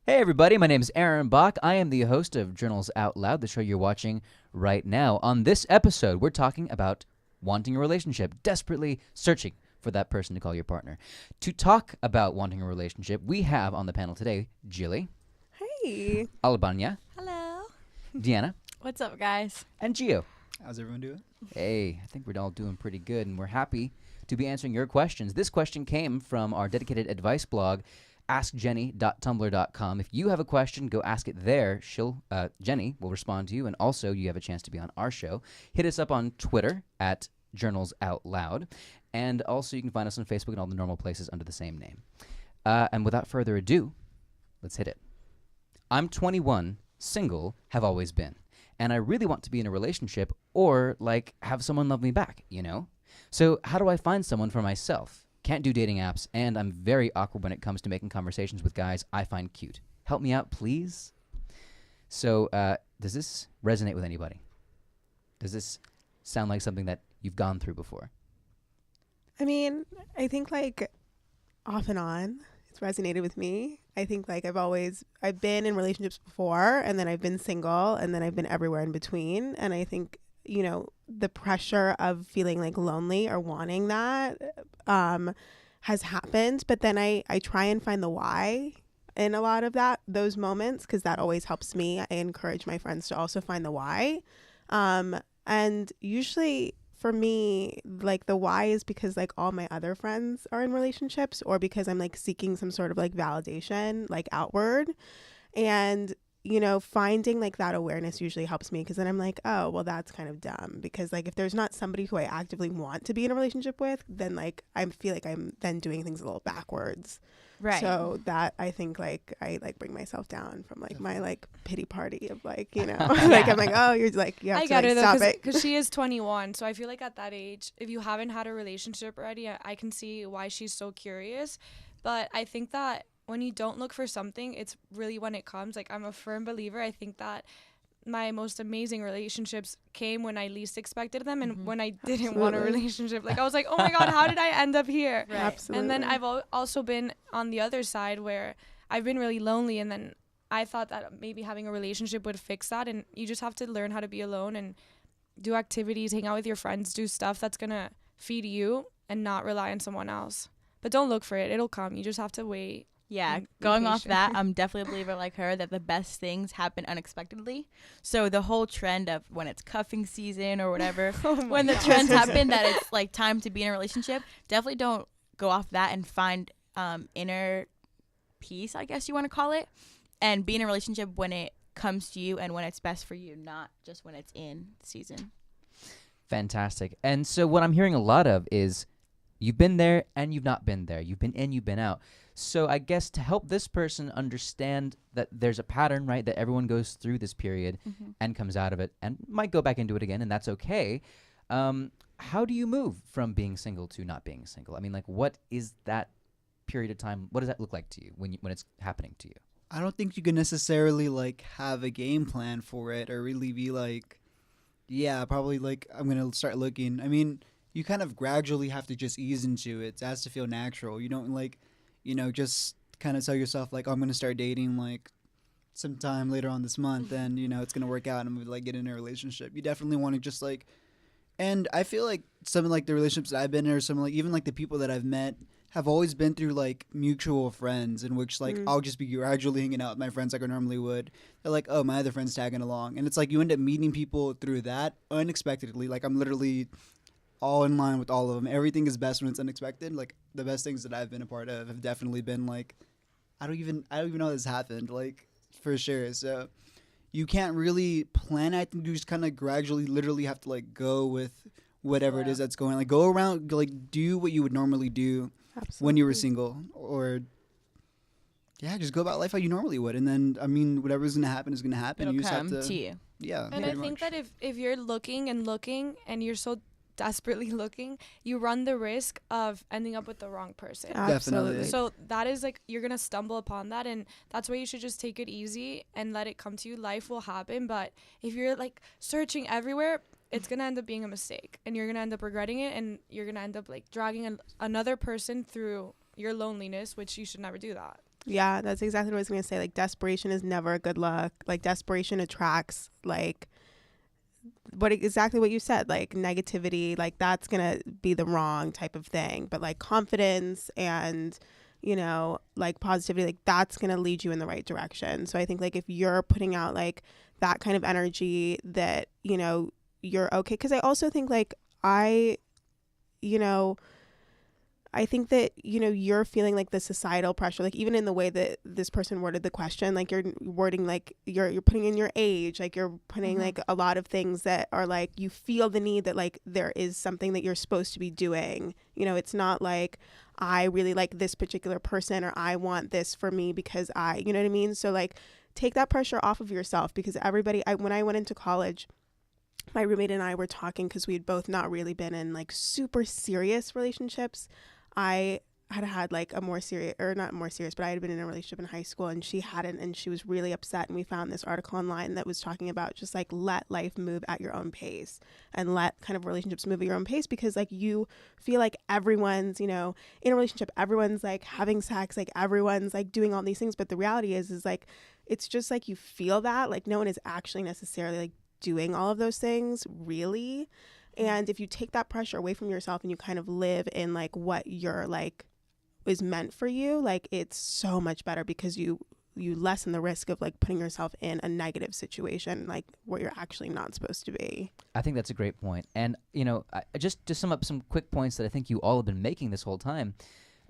Hey everybody, my name is Aaron Bach. I am the host of Journals Out Loud, the show you're watching right now. On this episode, we're talking about wanting a relationship, desperately searching for that person to call your partner. To talk about wanting a relationship, we have on the panel today, Jilly. Hey. Alabanya. Hello. Deanna. What's up, guys? And Gio. How's everyone doing? Hey, I think we're all doing pretty good, and we're happy to be answering your questions. This question came from our dedicated advice blog, askjenny.tumblr.com. If you have a question, go ask it there. Jenny will respond to you, and also you have a chance to be on our show. Hit us up on Twitter at Journals Out Loud, and also you can find us on Facebook and all the normal places under the same name. And without further ado, let's hit it. I'm 21, single, have always been, and I really want to be in a relationship or have someone love me back, you know? So how do I find someone for myself? Can't do dating apps, and I'm very awkward when it comes to making conversations with guys I find cute. Help me out, please. So, does this resonate with anybody? Does this sound like something that you've gone through before? I mean, I think off and on, it's resonated with me. I think I've been in relationships before, and then I've been single, and then I've been everywhere in between. And I think, you know, the pressure of feeling lonely or wanting that has happened. But then I try and find the why in a lot of those moments, because that always helps me. I encourage my friends to also find the why. And usually for me, the why is because all my other friends are in relationships, or because I'm seeking some sort of validation outward. And you know, finding that awareness usually helps me, because then I'm oh, well, that's kind of dumb, because if there's not somebody who I actively want to be in a relationship with, then I feel I'm then doing things a little backwards. Right. So that I think I bring myself down from my pity party of you know, Yeah. I'm oh, you're you have I to get her though, stop it. because she is 21, so I feel at that age, if you haven't had a relationship already, I can see why she's so curious. But I think that when you don't look for something, it's really when it comes. I'm a firm believer. I think that my most amazing relationships came when I least expected them, and when I didn't want a relationship. I was oh my God, how did I end up here? Right. Absolutely. And then I've also been on the other side where I've been really lonely, and then I thought that maybe having a relationship would fix that, and you just have to learn how to be alone and do activities, hang out with your friends, do stuff that's going to feed you and not rely on someone else. But don't look for it. It'll come. You just have to wait. Yeah, going off that, I'm definitely a believer like her that the best things happen unexpectedly. So the whole trend of when it's cuffing season or whatever, when the trends happen that it's time to be in a relationship, definitely don't go off that and find inner peace, I guess you want to call it, and be in a relationship when it comes to you and when it's best for you, not just when it's in season. Fantastic. And so what I'm hearing a lot of is you've been there and you've not been there. You've been in, you've been out. So I guess to help this person understand that there's a pattern, right, that everyone goes through this period and comes out of it and might go back into it again, and that's okay. How do you move from being single to not being single? I mean, what is that period of time? What does that look like to you when it's happening to you? I don't think you can necessarily have a game plan for it or really be yeah, probably I'm going to start looking. I mean, you kind of gradually have to just ease into it. It has to feel natural. You don't you know, just kind of tell yourself oh, I'm going to start dating sometime later on this month, and you know, it's going to work out and I'm going to get in a relationship. You definitely want to just and I feel some of the relationships that I've been in, or some even the people that I've met have always been through mutual friends, in which I'll just be gradually hanging out with my friends I normally would. They're oh, my other friend's tagging along, and it's you end up meeting people through that unexpectedly. I'm literally all in line with all of them. Everything is best when it's unexpected. The best things that I've been a part of have definitely been I don't even know this happened, for sure. So you can't really plan. I think you just kind of gradually literally have to go with whatever it is that's going. Go around, do what you would normally do when you were single, or just go about life how you normally would. And then, I mean, whatever's going to happen is going to happen. It'll you just come have to you. Yeah. And I think that if you're looking and you're so desperately looking, you run the risk of ending up with the wrong person. Definitely. So that is you're gonna stumble upon that, and that's why you should just take it easy and let it come to you. Life will happen, but if you're searching everywhere, it's gonna end up being a mistake, and you're gonna end up regretting it, and you're gonna end up dragging another person through your loneliness, which you should never do that. Yeah, that's exactly what I was going to say. Like, desperation is never a good look. Like, desperation attracts, like, exactly what you said, like negativity, like that's gonna be the wrong type of thing. But like confidence and, you know, like positivity, like that's gonna lead you in the right direction. So I think like if you're putting out like that kind of energy, that, you know, you're okay. Because I also think like you know, I think that, you know, you're feeling like the societal pressure, like even in the way that this person worded the question, like you're wording, like you're putting in your age, like you're putting like a lot of things that are like, you feel the need that like there is something that you're supposed to be doing. You know, it's not like I really like this particular person or I want this for me because you know what I mean? So like take that pressure off of yourself, because when I went into college, my roommate and I were talking because we had both not really been in like super serious relationships. I had like a more serious, or not more serious, but I had been in a relationship in high school and she hadn't, and she was really upset. And we found this article online that was talking about just like let life move at your own pace and let kind of relationships move at your own pace, because like you feel like everyone's, you know, in a relationship, everyone's like having sex, like everyone's like doing all these things. But the reality is like, it's just like you feel that like no one is actually necessarily like doing all of those things really. And if you take that pressure away from yourself and you kind of live in like what you're like is meant for you, like it's so much better, because you lessen the risk of like putting yourself in a negative situation like where you're actually not supposed to be. I think that's a great point. And, you know, just to sum up some quick points that I think you all have been making this whole time,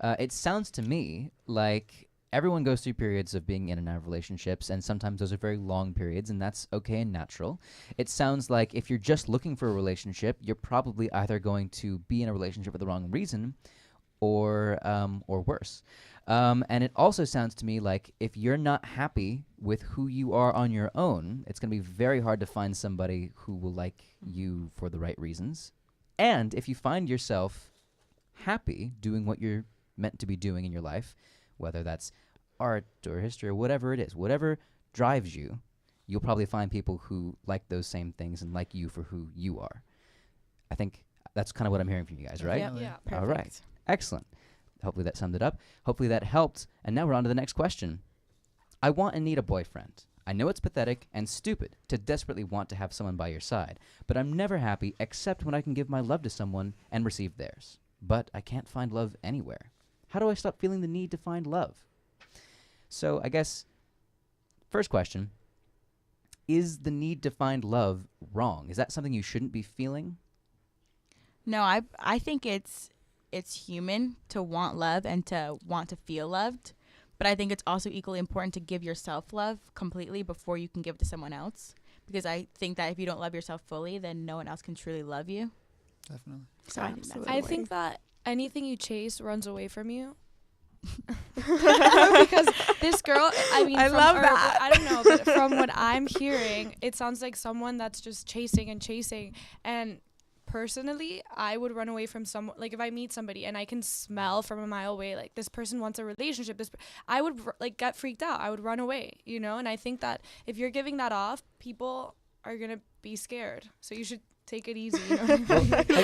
it sounds to me like everyone goes through periods of being in and out of relationships, and sometimes those are very long periods, and that's okay and natural. It sounds like if you're just looking for a relationship, you're probably either going to be in a relationship for the wrong reason or worse. And it also sounds to me like if you're not happy with who you are on your own, it's going to be very hard to find somebody who will like you for the right reasons. And if you find yourself happy doing what you're meant to be doing in your life, whether that's art or history or whatever it is, whatever drives you, you'll probably find people who like those same things and like you for who you are. I think that's kind of what I'm hearing from you guys, right? Yeah. All right. Excellent. Hopefully that summed it up. Hopefully that helped. And now we're on to the next question. I want and need a boyfriend. I know it's pathetic and stupid to desperately want to have someone by your side, but I'm never happy except when I can give my love to someone and receive theirs. But I can't find love anywhere. How do I stop feeling the need to find love? So I guess, first question, is the need to find love wrong? Is that something you shouldn't be feeling? No, I think it's human to want love and to want to feel loved. But I think it's also equally important to give yourself love completely before you can give to someone else. Because I think that if you don't love yourself fully, then no one else can truly love you. Definitely. So I think that anything you chase runs away from you. Because this girl, I mean, I love that. I don't know, but from what I'm hearing, it sounds like someone that's just chasing and chasing. And personally, I would run away from someone. Like if I meet somebody and I can smell from a mile away, like this person wants a relationship, I would like get freaked out. I would run away, you know. And I think that if you're giving that off, people are gonna be scared. So you should take it easy. You know?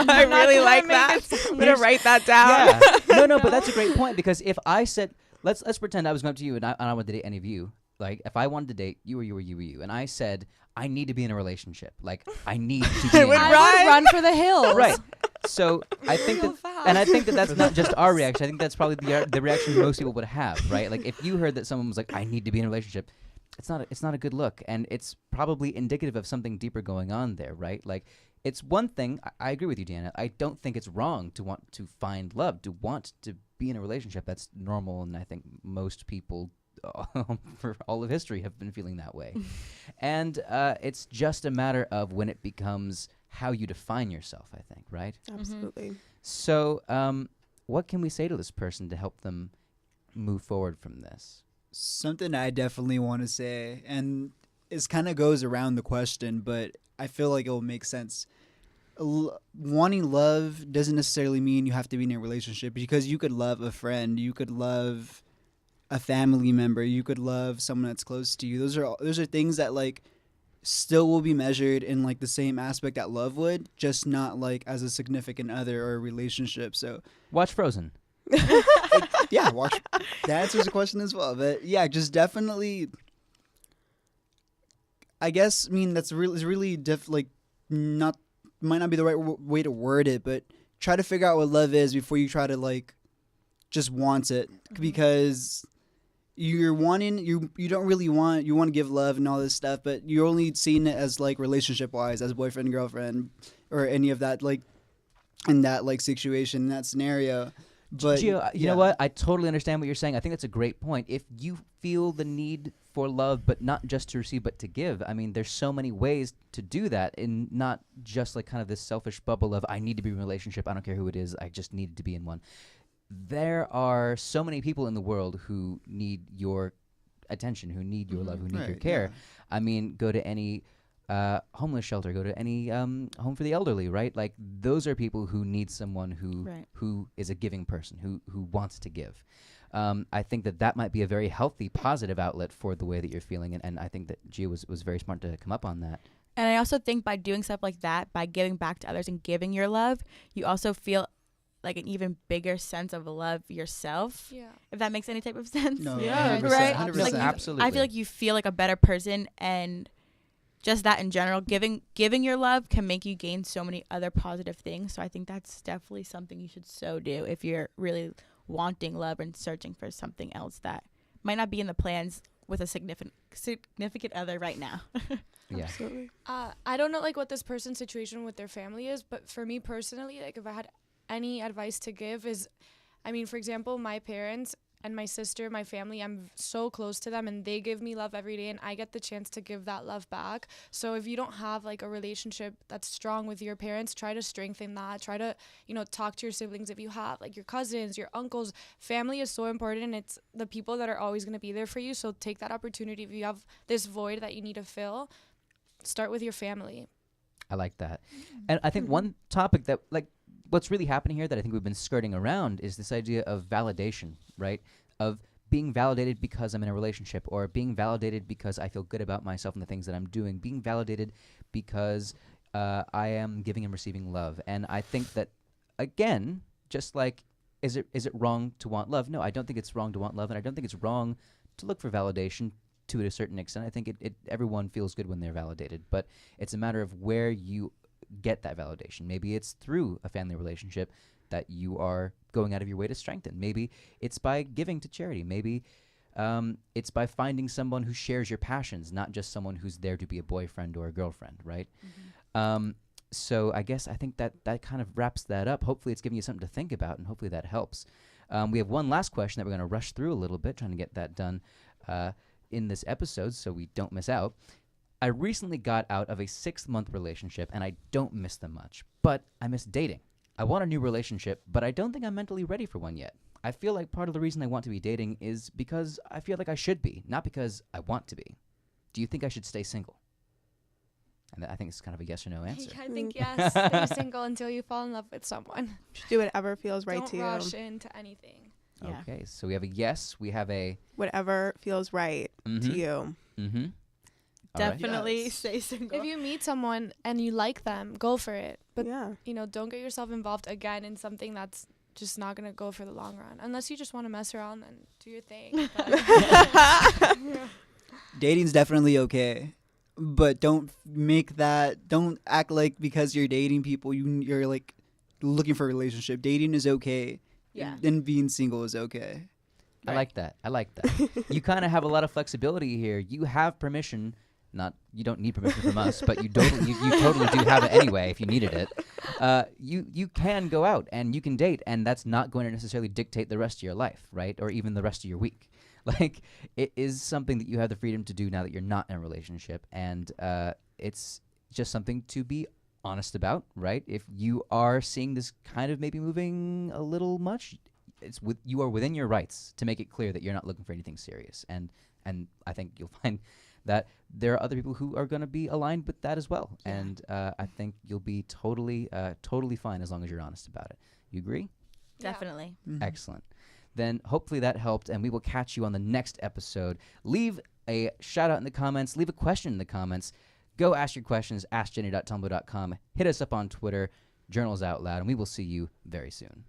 I really like that. I'm gonna write that down. Yeah. No, but that's a great point, because if I said, let's pretend I was going up to you and I wanted to date any of you. Like if I wanted to date you or you or you or you, and I said I need to be in a relationship, like I need to be. I would run for the hills. Right. So I think that, and I think that that's not just our reaction. I think that's probably the reaction most people would have, right? Like if you heard that someone was like, I need to be in a relationship, it's not a good look, and it's probably indicative of something deeper going on there, right? Like it's one thing. I agree with you, Deanna. I don't think it's wrong to want to find love, to want to be in a relationship. That's normal, and I think most people for all of history have been feeling that way. And it's just a matter of when it becomes how you define yourself, I think, right? Absolutely. So what can we say to this person to help them move forward from this? Something I definitely want to say, and it kind of goes around the question, but I feel like it will make sense. Wanting love doesn't necessarily mean you have to be in a relationship, because you could love a friend, you could love a family member, you could love someone that's close to you. Those are things that like still will be measured in like the same aspect that love would, just not like as a significant other or a relationship. So watch Frozen. Yeah, watch. That answers the question as well. But yeah, just definitely. I guess that's really like not might not be the right way to word it, but try to figure out what love is before you try to like just want it, because you're wanting you don't really want you want to give love and all this stuff, but you're only seeing it as like relationship wise, as boyfriend and girlfriend or any of that, like in that like situation, in that scenario. But Gio, you know what? I totally understand what you're saying. I think that's a great point. If you feel the need for love, but not just to receive, but to give, I mean, there's so many ways to do that, and not just like kind of this selfish bubble of I need to be in a relationship. I don't care who it is. I just need to be in one. There are so many people in the world who need your attention, who need your love, who need your care. I mean, go to any homeless shelter, go to any home for the elderly, right? Like those are people who need someone who is a giving person, who wants to give. I think that might be a very healthy, positive outlet for the way that you're feeling, and I think that Gia was very smart to come up on that. And I also think by doing stuff like that, by giving back to others and giving your love, you also feel like an even bigger sense of love yourself. Yeah. If that makes any type of sense. No. Yeah. 100%, Right. 100%. Like Absolutely. I feel like you feel like a better person, and just that in general, giving your love can make you gain so many other positive things. So I think that's definitely something you should so do if you're really wanting love and searching for something else that might not be in the plans with a significant other right now. Yeah. Absolutely. I don't know like what this person's situation with their family is, but for me personally, like if I had any advice to give is, I mean, for example, my parents and my sister, my family, I'm so close to them, and they give me love every day, and I get the chance to give that love back. So if you don't have like a relationship that's strong with your parents, try to strengthen that. Try to, talk to your siblings if you have, like your cousins, your uncles. Family is so important. It's the people that are always going to be there for you. So take that opportunity. If you have this void that you need to fill, start with your family. I like that. And I think one topic that, like, what's really happening here that I think we've been skirting around is this idea of validation, right? Of being validated because I'm in a relationship, or being validated because I feel good about myself and the things that I'm doing, being validated because I am giving and receiving love. And I think that, again, just like, is it wrong to want love? No, I don't think it's wrong to want love, and I don't think it's wrong to look for validation to a certain extent. I think everyone feels good when they're validated, but it's a matter of where you get that validation. Maybe it's through a family relationship that you are going out of your way to strengthen. Maybe it's by giving to charity. Maybe it's by finding someone who shares your passions, not just someone who's there to be a boyfriend or a girlfriend, right? So I think that kind of wraps that up. Hopefully it's giving you something to think about, and hopefully that helps. We have one last question that we're going to rush through a little bit, trying to get that done in this episode so we don't miss out. I recently got out of a 6-month relationship, and I don't miss them much, but I miss dating. I want a new relationship, but I don't think I'm mentally ready for one yet. I feel like part of the reason I want to be dating is because I feel like I should be, not because I want to be. Do you think I should stay single? And I think it's kind of a yes or no answer. I think yes. Stay single until you fall in love with someone. Just do whatever feels right to you. Don't rush into anything. Yeah. Okay, so we have a yes. We have a... Whatever feels right to you. Mm-hmm. Definitely stay single. If you meet someone and you like them, go for it. But, Yeah. Don't get yourself involved again in something that's just not going to go for the long run. Unless you just want to mess around, then do your thing. Dating's definitely okay, but don't act like because you're dating people you're like looking for a relationship. Dating is okay. Yeah. And being single is okay. I like that. You kind of have a lot of flexibility here. You have permission. You don't need permission from us, but you totally do have it anyway if you needed it. You can go out and you can date, and that's not going to necessarily dictate the rest of your life, right? Or even the rest of your week. Like, it is something that you have the freedom to do now that you're not in a relationship, and it's just something to be honest about, right? If you are seeing this kind of maybe moving a little much, you are within your rights to make it clear that you're not looking for anything serious, and I think you'll find that there are other people who are going to be aligned with that as well. Yeah. And I think you'll be totally fine as long as you're honest about it. You agree? Definitely. Mm-hmm. Excellent. Then hopefully that helped, and we will catch you on the next episode. Leave a shout out in the comments. Leave a question in the comments. Go ask your questions, askjenny.tumblr.com. Hit us up on Twitter, Journals Out Loud, and we will see you very soon.